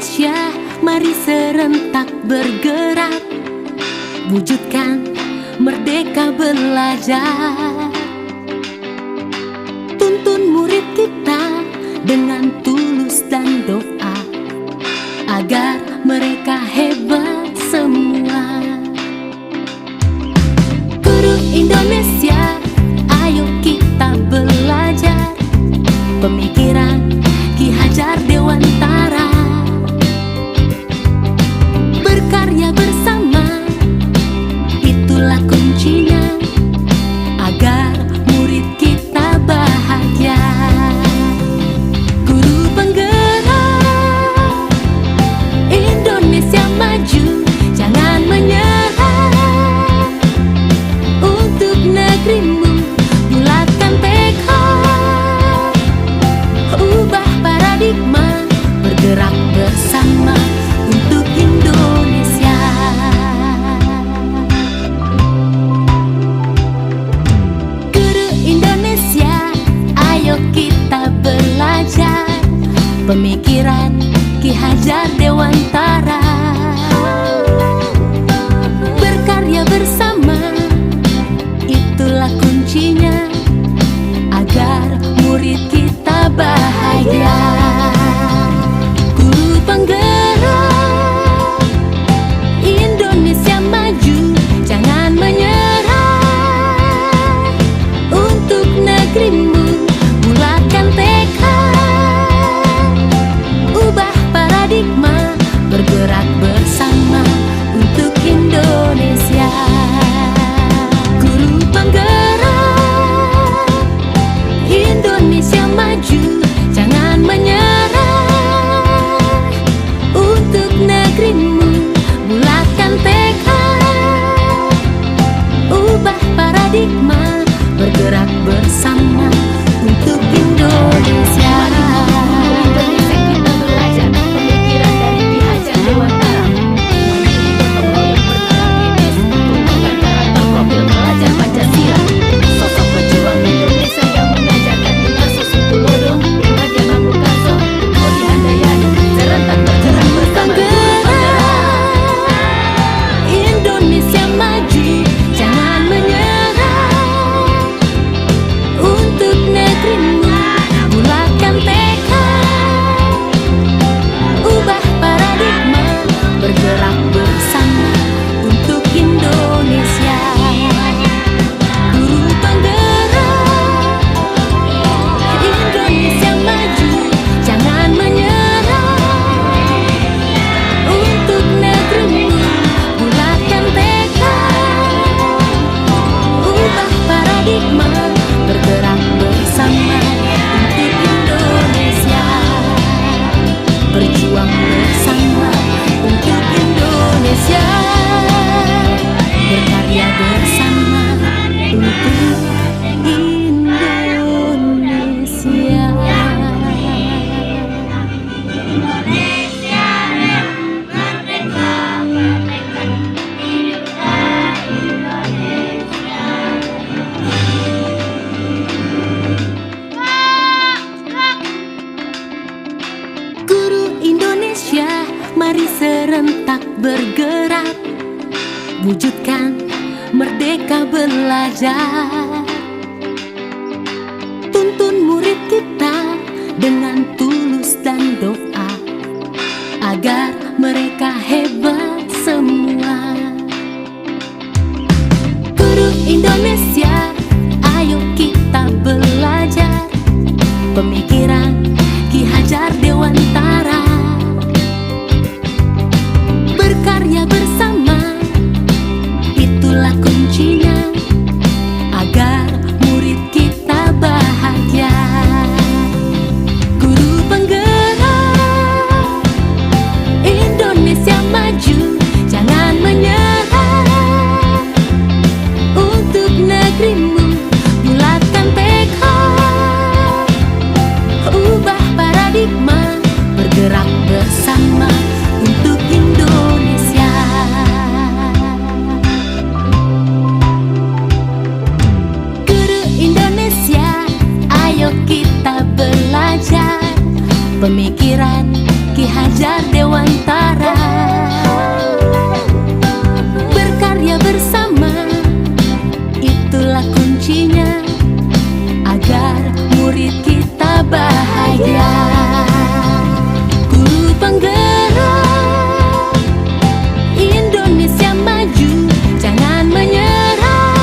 Indonesia, mari serentak bergerak, wujudkan merdeka belajar. Tuntun murid kita dengan tulus dan doa, agar mereka hebat semua. Guru Indonesia, ayo kita belajar pemikiran Ki Hajar Dewantara. Berkarya bersama, itulah kuncinya, agar murid kita bahagia. Guru penggerak Indonesia maju, jangan menyerah. Untuk negerimu, bulatkan tekad, ubah paradigma, bergerak bersama untuk Indonesia. Guru Indonesia, ayo kita belajar pemikiran Ki Hajar Dewantara. Berkarya bersama, itulah kuncinya, agar murid kita bahagia. Guru penggerak Indonesia maju, jangan menyerah. Untuk negerimu, bulatkan tekad, ubah paradigma, bergerak bersama untuk Indonesia. Guru penggerak Indonesia maju, jangan menyerah. Untuk negerimu, bulatkan tekad, ubah paradigma, bergerak bersama untuk Indonesia. Indonesia kita belajar pemikiran dari Ki Hajar Dewantara. Tumbuhkan karakter profil pelajar Pancasila. Sosok pejuang Indonesia yang mengajarkan Inarso Suntulodo, Raja Bambukarso, Odi Handayani, serentak bergerak bersama. Indonesia maju, jangan menyerah. Untuk negerimu, bulatkan tekad, ubah paradigma, bergerak bersama untuk Indonesia. Guru penggerak Indonesia maju, jangan menyerah. Untuk negerimu, bulatkan tekad, ubah paradigma, bergerak bersama untuk Indonesia. Berjuang bersama untuk Indonesia, berkarya bersama untuk Indonesia. Guru Indonesia, mari serentak bergerak, wujudkan merdeka belajar. Tuntun murid kita dengan tulus dan doa, agar mereka hebat semua. Guru Indonesia, ayo kita belajar pemikiran Ki Hajar Dewantara. Berkarya bersama, itulah kuncinya, agar murid kita bahagia. Guru penggerak Indonesia maju, jangan menyerah. Untuk negerimu, bulatkan tekad, ubah paradigma, bergerak bersama untuk Indonesia. Guru Indonesia, ayo kita belajar pemikiran Ki Hajar Dewantara. Berkarya bersama, itulah kuncinya agar murid kita bahagia. Guru penggerak Indonesia maju, jangan menyerah.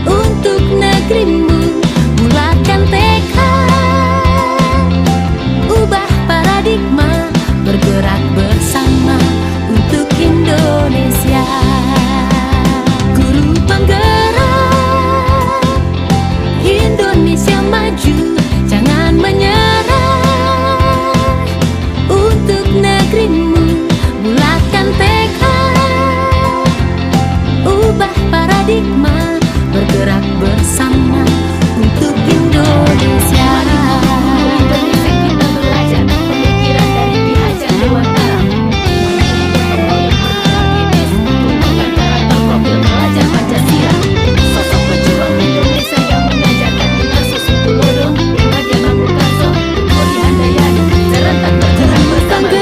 Untuk negerimu, bulatkan tekad, ubah paradigma, bergerak bersama untuk Indonesia. Guru penggerak Indonesia maju, jangan menyerah. Untuk negerimu, bulatkan tekad, ubah paradigma, bergerak bersama untuk Indonesia. Indonesia kita belajar pemikiran dari Ki Hajar Dewantara. Profil pelajar Pancasila, sosok pejuang Indonesia yang mengajarkan kita susun Tulodo, Raja Bangkukaso, Budi Handayani, serentak bergerak bersama.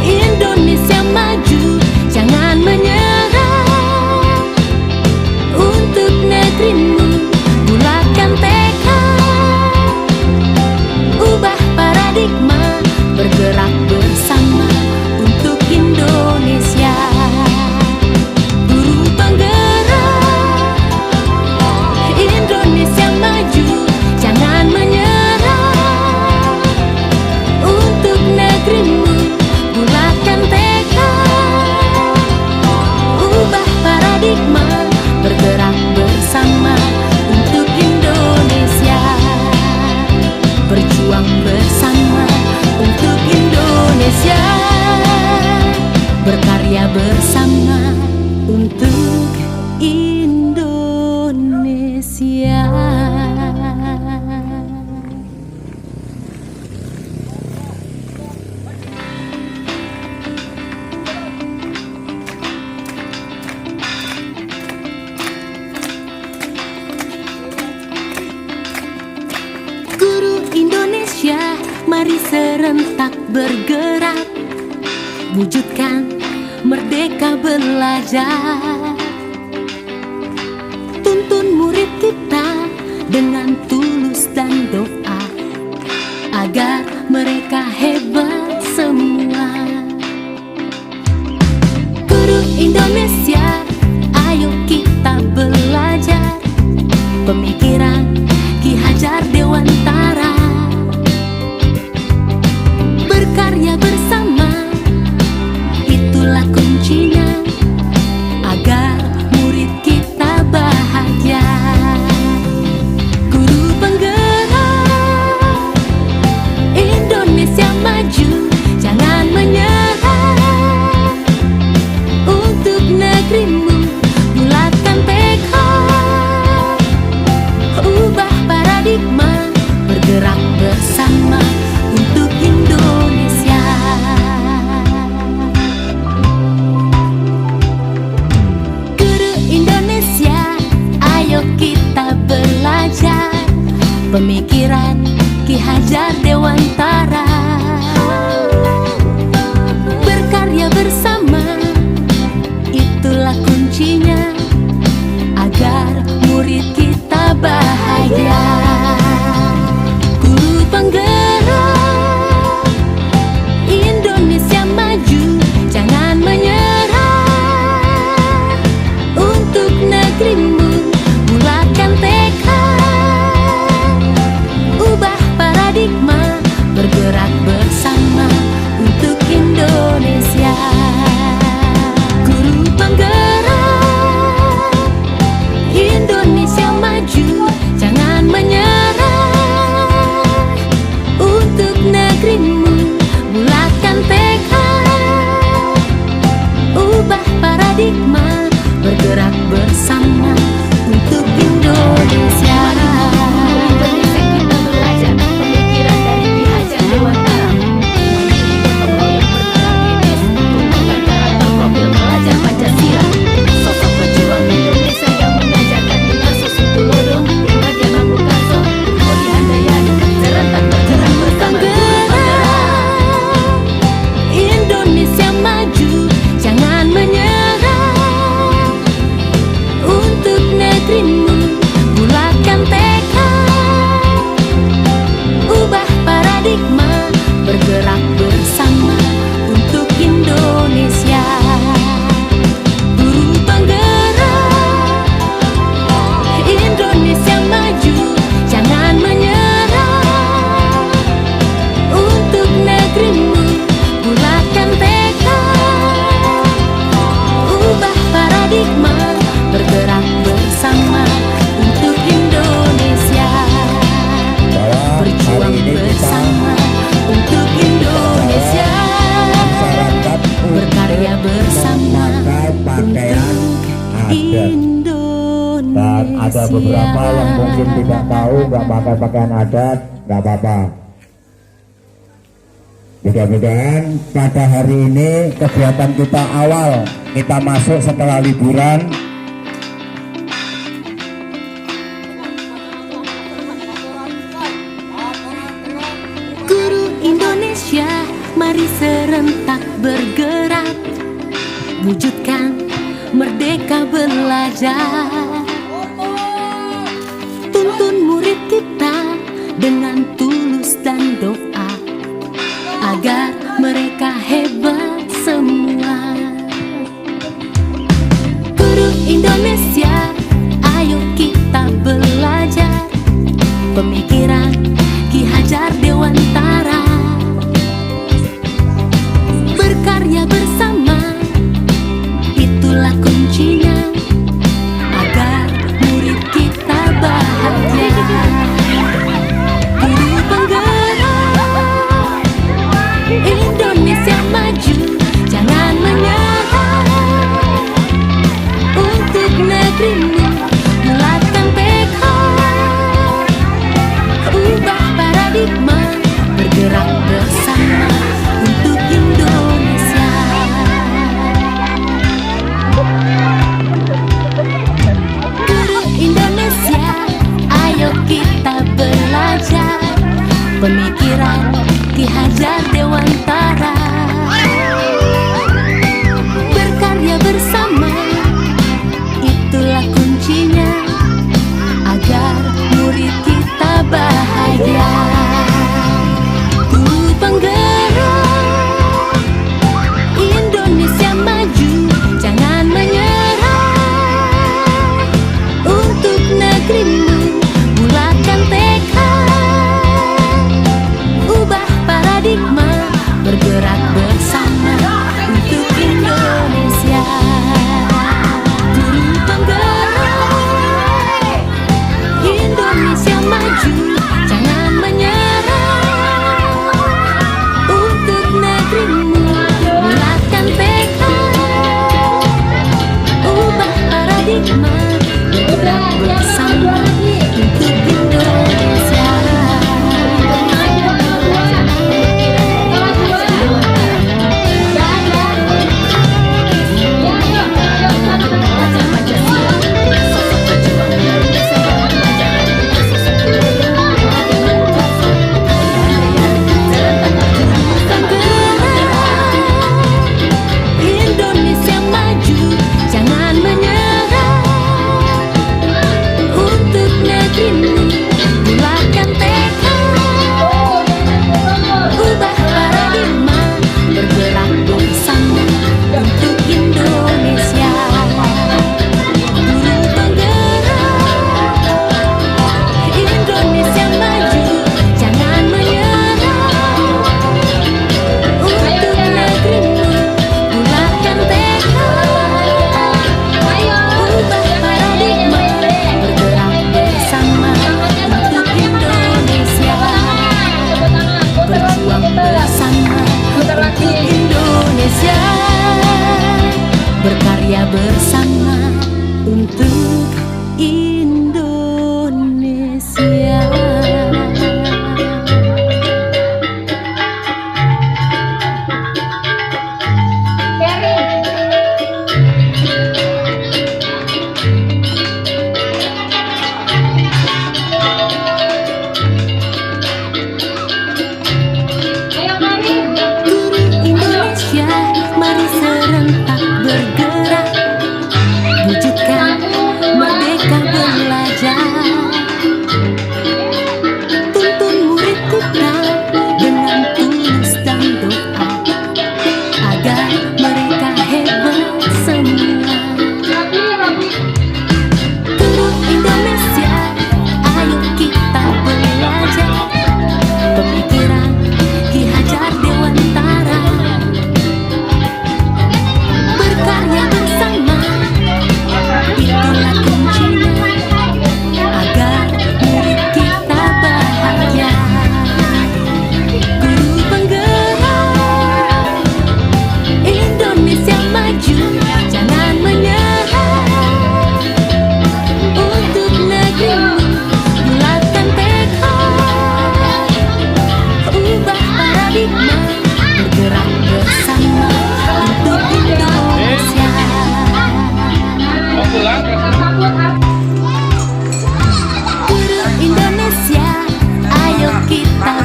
Indonesia maju, jangan menyerah. Untuk negerimu, bulatkan tekad, ubah paradigma, bergerak bersama untuk Indonesia. Guru penggerak Indonesia maju, jangan menyerah. Untuk negerimu, bulatkan tekad, ubah paradigma, bergerak bersama untuk Indonesia. Berjuang bersama untuk Indonesia, berkarya bersama untuk Indonesia. Guru Indonesia, mari serentak bergerak, wujudkan merdeka belajar. Tuntun murid kita dengan tulus dan doa, agar mereka hebat semua. Guru Indonesia, ayo kita belajar pemikiran Ki Hajar Dewantara. Berkarya bersama, itulah kuncinya agar murid kita bahagia. Guru penggerak Indonesia maju, jangan menyerah. Untuk negerimu, bulatkan tekad, ubah paradigma, bergerak bersama untuk Indonesia. Guru Indonesia, ayo kita belajar pemikiran Ki Hajar Dewantara. Berkarya bersama, itulah kuncinya agar murid kita bahagia. Guru penggerak Indonesia maju, jangan menyerah. Untuk negerimu, bulatkan tekad, ubah paradigma, bergerak beberapa yang mungkin tidak tahu, nggak pakai pakaian adat, nggak apa-apa. Mudah-mudahan pada hari ini kegiatan kita awal, kita masuk setelah liburan. Guru Indonesia, mari serentak bergerak, wujudkan merdeka belajar. Tuntun murid kita dengan tulus dan doa, agar mereka hebat semua. Guru Indonesia, ayo kita belajar pemikiran Ki Hajar Dewantara. Berkarya bersama, itulah kuncinya, agar murid kita bahagia. Guru penggerak Indonesia maju, jangan menyerah. Untuk negerimu, bulatkan tekad, ubah paradigma, bergerak bersama untuk Indonesia. Guru Indonesia, ayo kita belajar pemikiran Ki Hajar Dewantara. Berkarya bersama, itulah kuncinya, agar murid kita bahagia. Guru penggerak Indonesia maju, jangan menyerah. Untuk negerimu, bulatkan tekad, ubah paradigma, bergerak bersama untuk Indonesia. Guru penggerak Indonesia maju, jangan menyerah. Untuk negerimu, bulatkan tekad, ubah paradigma, bergerak bersama untuk Indonesia.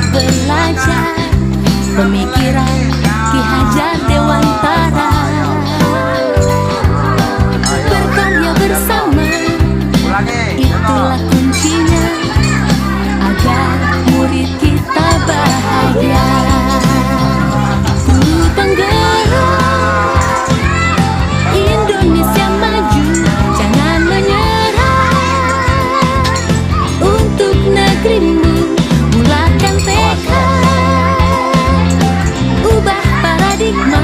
belajar pemikiran Ki Hajar Dewantara. Berkarya bersama, itulah kuncinya agar murid kita bahagia. Guru penggerak Indonesia maju, jangan menyerah. Untuk negerimu, mulakan tekad, ubah paradigma,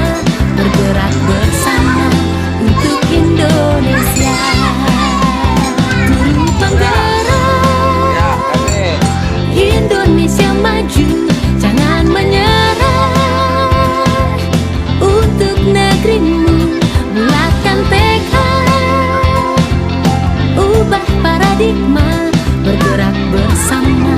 bergerak bersama untuk Indonesia. Guru penggerak Indonesia maju, jangan menyerah. Untuk negerimu, mulakan tekad, ubah paradigma, bergerak bersama